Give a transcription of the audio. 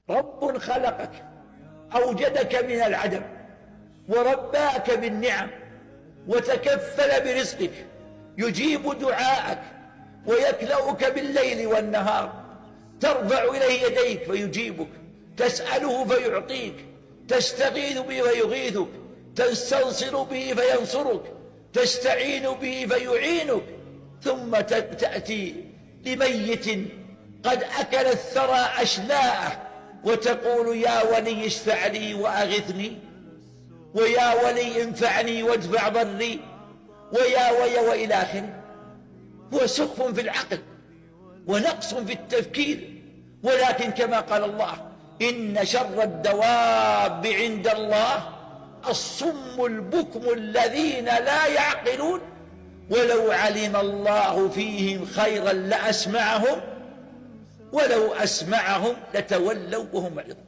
رب خلقك، أوجدك من العدم، ورباك بالنعم، وتكفل برزقك، يجيب دعاءك ويكلؤك بالليل والنهار، ترفع إليه يديك فيجيبك، تسأله فيعطيك، تستغيث به فيغيثك، تستنصر به فينصرك، تستعين به فيعينك، ثم تأتي لميت قد أكل الثرى أشلاءه وتقول يا ولي اشفع لي وأغثني، ويا ولي انفعني وادفع ضري، ويا وإلى آخره. هو سخف في العقل ونقص في التفكير، ولكن كما قال الله إن شر الدواب عند الله الصم البكم الذين لا يعقلون ولو علم الله فيهم خيرا لأسمعهم ولو أسمعهم لتولوا وهم معرضون.